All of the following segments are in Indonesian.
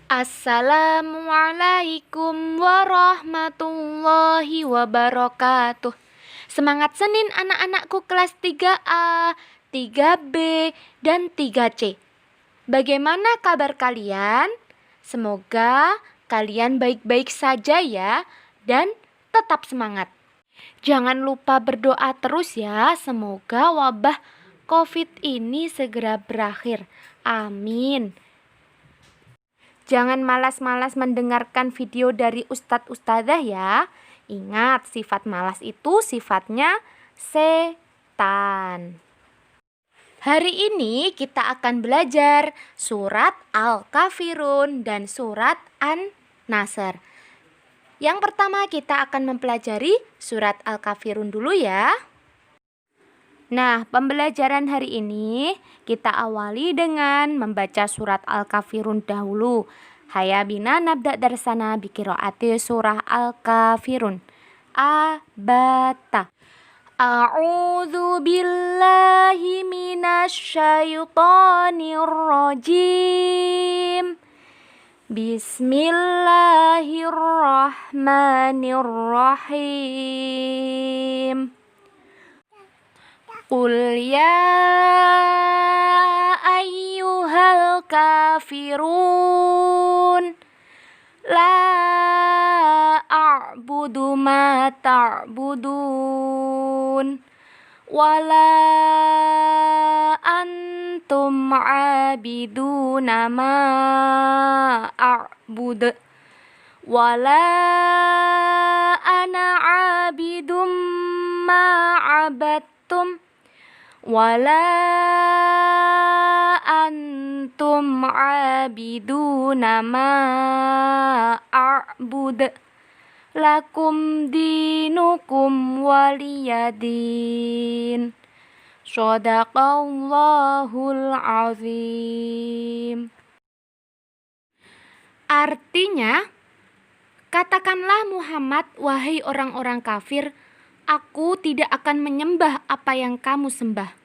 Assalamualaikum warahmatullahi wabarakatuh. Semangat Senin anak-anakku kelas 3A, 3B, dan 3C. Bagaimana kabar kalian? Semoga kalian baik-baik saja ya dan tetap semangat. Jangan lupa berdoa terus ya, semoga wabah COVID ini segera berakhir. Amin. Jangan malas-malas mendengarkan video dari ustadz-ustadzah ya. Ingat, sifat malas itu sifatnya setan. Hari ini kita akan belajar surat Al-Kafirun dan surat An-Nasr. Yang pertama kita akan mempelajari surat Al-Kafirun dulu ya. Nah, pembelajaran hari ini kita awali dengan membaca surat Al-Kafirun dahulu. Hayya bina nabda darsana biqiraati surah Al-Kafirun. Abata. A'udzu billahi minasyaitonir rajim. Bismillahirrahmanirrahim. Qul ya ayyuhal kafirun la a'budu ma ta'budun wala antum abiduna ma a'bud wala ana abidum ma abadtum wala antum abiduna ma a'bud lakum dinukum waliyadin. Shadaqallahul azim. Artinya, katakanlah Muhammad, wahai orang-orang kafir, aku tidak akan menyembah apa yang kamu sembah,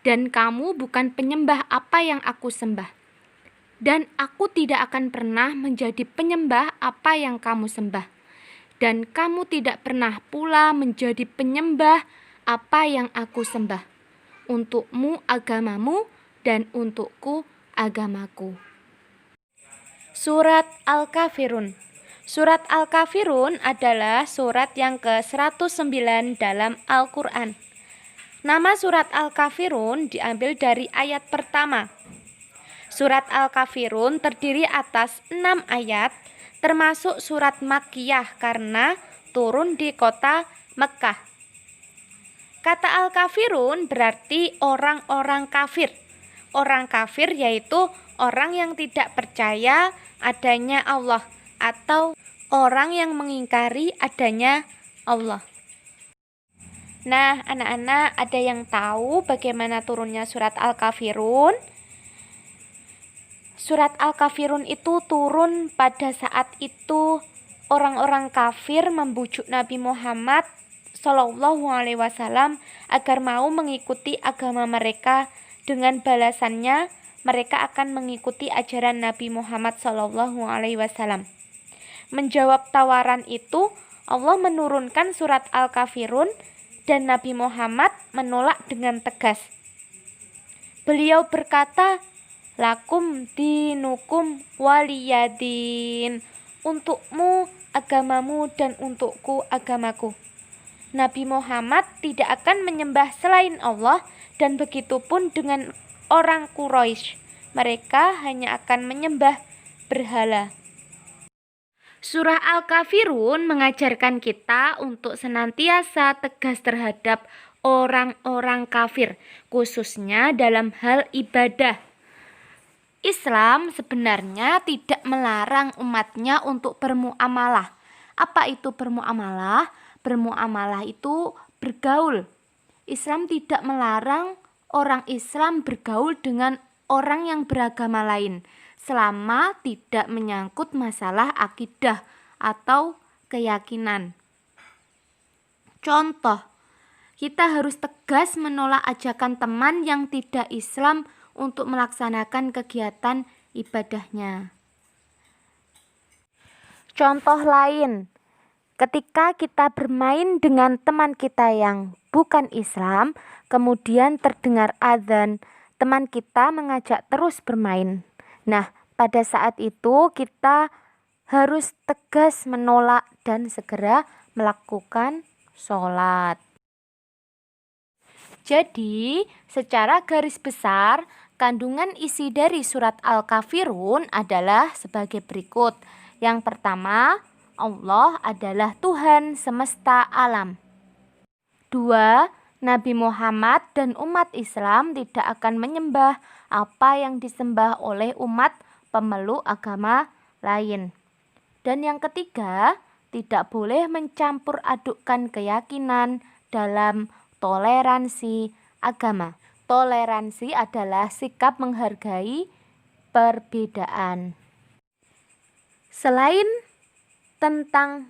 dan kamu bukan penyembah apa yang aku sembah. Dan aku tidak akan pernah menjadi penyembah apa yang kamu sembah, dan kamu tidak pernah pula menjadi penyembah apa yang aku sembah. Untukmu agamamu, dan untukku agamaku. Surat Al-Kafirun. Surat Al-Kafirun adalah surat yang ke-109 dalam Al-Quran. Nama surat Al-Kafirun diambil dari ayat pertama. Surat Al-Kafirun terdiri atas 6 ayat, termasuk surat Makkiyah karena turun di kota Mekkah. Kata Al-Kafirun berarti orang-orang kafir. Orang kafir yaitu orang yang tidak percaya adanya Allah atau orang yang mengingkari adanya Allah. Nah, anak-anak, ada yang tahu bagaimana turunnya surat Al-Kafirun? Surat Al-Kafirun itu turun pada saat itu orang-orang kafir membujuk Nabi Muhammad SAW agar mau mengikuti agama mereka. Dengan balasannya, mereka akan mengikuti ajaran Nabi Muhammad SAW. Menjawab tawaran itu, Allah menurunkan surat Al-Kafirun dan Nabi Muhammad menolak dengan tegas. Beliau berkata, lakum dinukum waliyadin. Untukmu agamamu dan untukku agamaku. Nabi Muhammad tidak akan menyembah selain Allah dan begitupun dengan orang Quraisy. Mereka hanya akan menyembah berhala. Surah Al-Kafirun mengajarkan kita untuk senantiasa tegas terhadap orang-orang kafir, khususnya dalam hal ibadah. Islam sebenarnya tidak melarang umatnya untuk bermuamalah. Apa itu bermuamalah? Bermuamalah itu bergaul. Islam tidak melarang orang Islam bergaul dengan orang yang beragama lain, selama tidak menyangkut masalah akidah atau keyakinan. Contoh, kita harus tegas menolak ajakan teman yang tidak Islam untuk melaksanakan kegiatan ibadahnya. Contoh lain, ketika kita bermain dengan teman kita yang bukan Islam, kemudian terdengar azan, teman kita mengajak terus bermain. Nah, pada saat itu kita harus tegas menolak dan segera melakukan sholat. Jadi, secara garis besar, kandungan isi dari surat Al-Kafirun adalah sebagai berikut. Yang pertama, Allah adalah Tuhan semesta alam. 2. Nabi Muhammad dan umat Islam tidak akan menyembah apa yang disembah oleh umat pemeluk agama lain. Dan yang ketiga, tidak boleh mencampur adukkan keyakinan dalam toleransi agama. Toleransi adalah sikap menghargai perbedaan. Selain tentang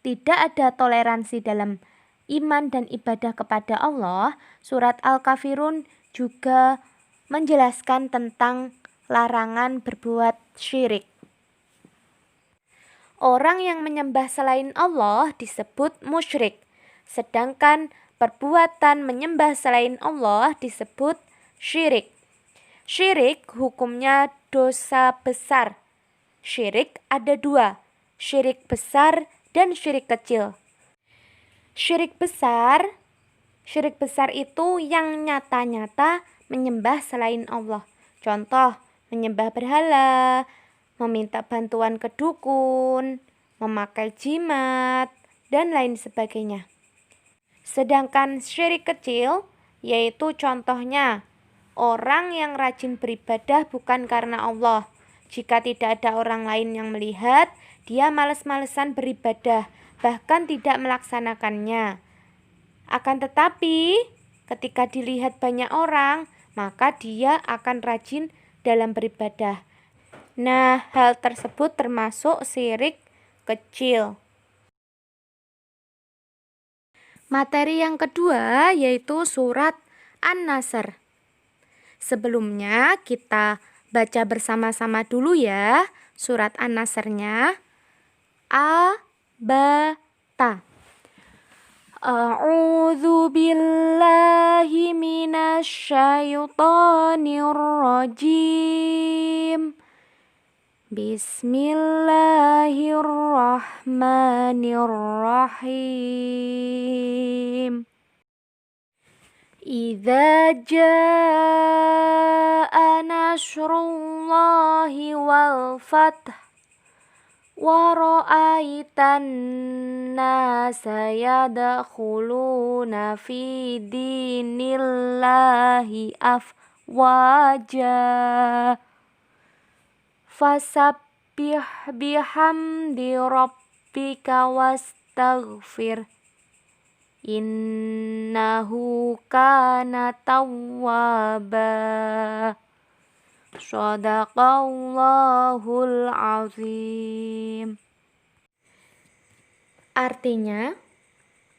tidak ada toleransi dalam iman dan ibadah kepada Allah, surat Al-Kafirun juga menjelaskan tentang larangan berbuat syirik. Orang yang menyembah selain Allah disebut musyrik, sedangkan perbuatan menyembah selain Allah disebut syirik. Syirik hukumnya dosa besar. Syirik ada dua, syirik besar dan syirik kecil. Syirik besar itu yang nyata-nyata menyembah selain Allah. Contoh, menyembah berhala, meminta bantuan ke dukun, memakai jimat, dan lain sebagainya. Sedangkan syirik kecil, yaitu contohnya orang yang rajin beribadah bukan karena Allah. Jika tidak ada orang lain yang melihat, dia malas-malesan beribadah, bahkan tidak melaksanakannya. Akan tetapi, ketika dilihat banyak orang, maka dia akan rajin dalam beribadah. Nah, hal tersebut termasuk syirik kecil. Materi yang kedua yaitu surat An-Nasr. Sebelumnya kita baca bersama-sama dulu ya surat An-Nasr-nya. A, Ba, Ta. A'udzu billahi minasyaitonir rajim. Bismillahirrahmanirrahim. Idza jaa nasrullahi wal fath wa ra'aitan nasa yadkhuluna fi dinillahi afwaja fasabbih bihamdi rabbika wastaghfir innahu kana tawwaba. Shadaqallahul azim. Artinya,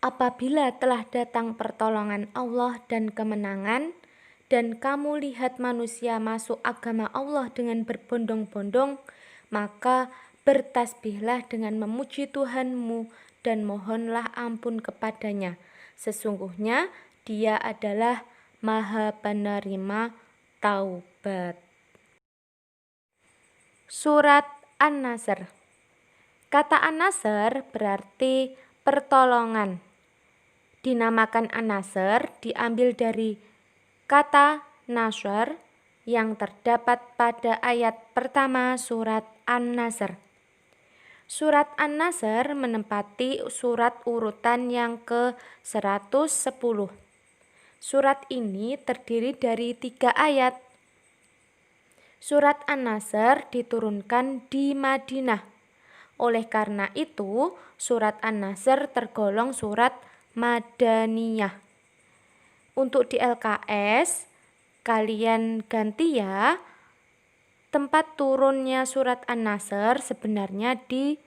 apabila telah datang pertolongan Allah dan kemenangan, dan kamu lihat manusia masuk agama Allah dengan berbondong-bondong, maka bertasbihlah dengan memuji Tuhanmu dan mohonlah ampun kepadanya. Sesungguhnya Dia adalah Maha Penerima Taubat. Surat An-Nasr. Kata An-Nasr berarti pertolongan. Dinamakan An-Nasr diambil dari kata Nasr yang terdapat pada ayat pertama surat An-Nasr. Surat An-Nasr menempati surat urutan yang ke-110. Surat ini terdiri dari 3 ayat. Surat An-Nasr diturunkan di Madinah. Oleh karena itu, surat An-Nasr tergolong surat Madaniyah. Untuk di LKS, kalian ganti ya. Tempat turunnya surat An-Nasr sebenarnya di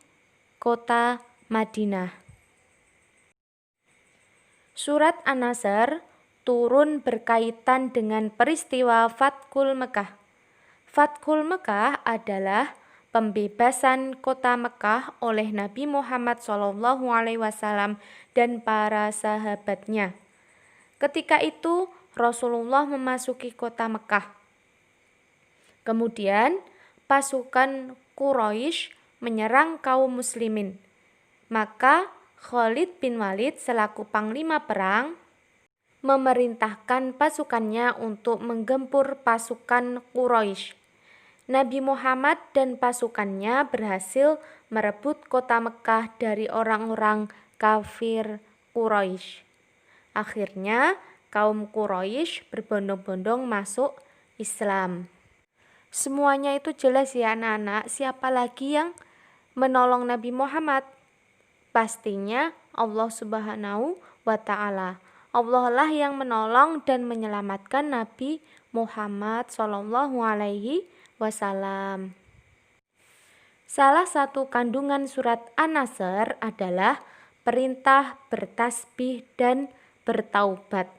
kota Madinah. Surat An-Nasr turun berkaitan dengan peristiwa Fathul Mekah. Fathul Mekah adalah pembebasan kota Mekah oleh Nabi Muhammad SAW dan para sahabatnya. Ketika itu Rasulullah memasuki kota Mekah. Kemudian pasukan Quraisy menyerang kaum muslimin. Maka Khalid bin Walid selaku panglima perang memerintahkan pasukannya untuk menggempur pasukan Quraisy. Nabi Muhammad dan pasukannya berhasil merebut kota Mekah dari orang-orang kafir Quraisy. Akhirnya kaum Quraisy berbondong-bondong masuk Islam. Semuanya itu jelas ya anak-anak, siapa lagi yang menolong Nabi Muhammad? Pastinya Allah Subhanahu wa Ta'ala. Allah lah yang menolong dan menyelamatkan Nabi Muhammad Sallallahu Alaihi Wasallam. Salah satu kandungan surat An-Nasr adalah perintah bertasbih dan bertaubat.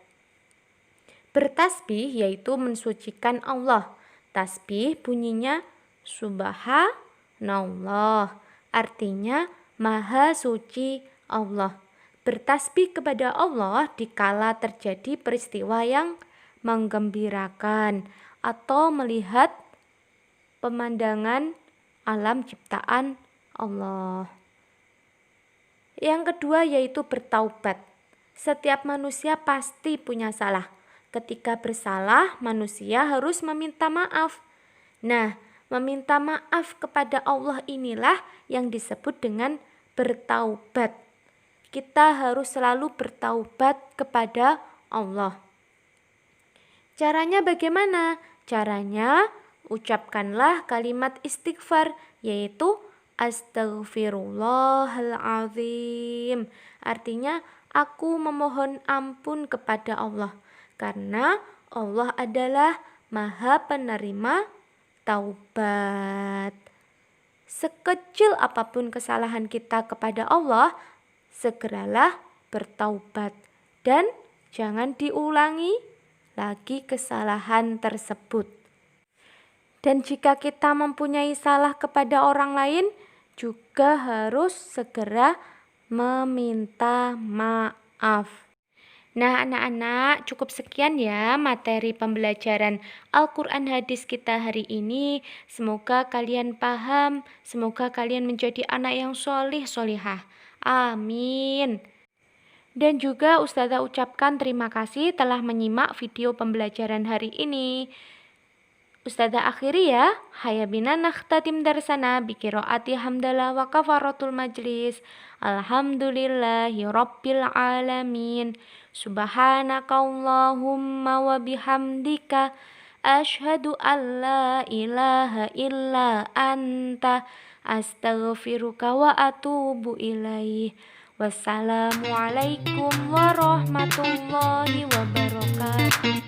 Bertasbih yaitu mensucikan Allah. Tasbih bunyinya Subhanallah, artinya Maha Suci Allah. Bertasbih kepada Allah dikala terjadi peristiwa yang menggembirakan atau melihat pemandangan alam ciptaan Allah. Yang kedua yaitu bertaubat. Setiap manusia pasti punya salah. Ketika bersalah, manusia harus meminta maaf. Nah, meminta maaf kepada Allah inilah yang disebut dengan bertaubat. Kita harus selalu bertaubat kepada Allah. Caranya bagaimana? Caranya ucapkanlah kalimat istighfar, yaitu Astaghfirullahaladzim. Artinya, aku memohon ampun kepada Allah. Karena Allah adalah Maha Penerima Taubat. Sekecil apapun kesalahan kita kepada Allah, segeralah bertaubat dan jangan diulangi lagi kesalahan tersebut. Dan jika kita mempunyai salah kepada orang lain, juga harus segera meminta maaf. Nah anak-anak, cukup sekian ya materi pembelajaran Al-Quran hadis kita hari ini. Semoga kalian paham, semoga kalian menjadi anak yang solih solihah. Amin. Dan juga Ustazah ucapkan terima kasih telah menyimak video pembelajaran hari ini. Ustazah akhiri ya. Haya bina nakhtatim darsana biqiraati hamdalah wa kafaratul majlis. Alhamdulillahi rabbil alamin. Subhanakallahumma wa bihamdika asyhadu an la ilaha illa anta astaghfiruka wa atubu ilaih. Wassalamualaikum warahmatullahi wabarakatuh.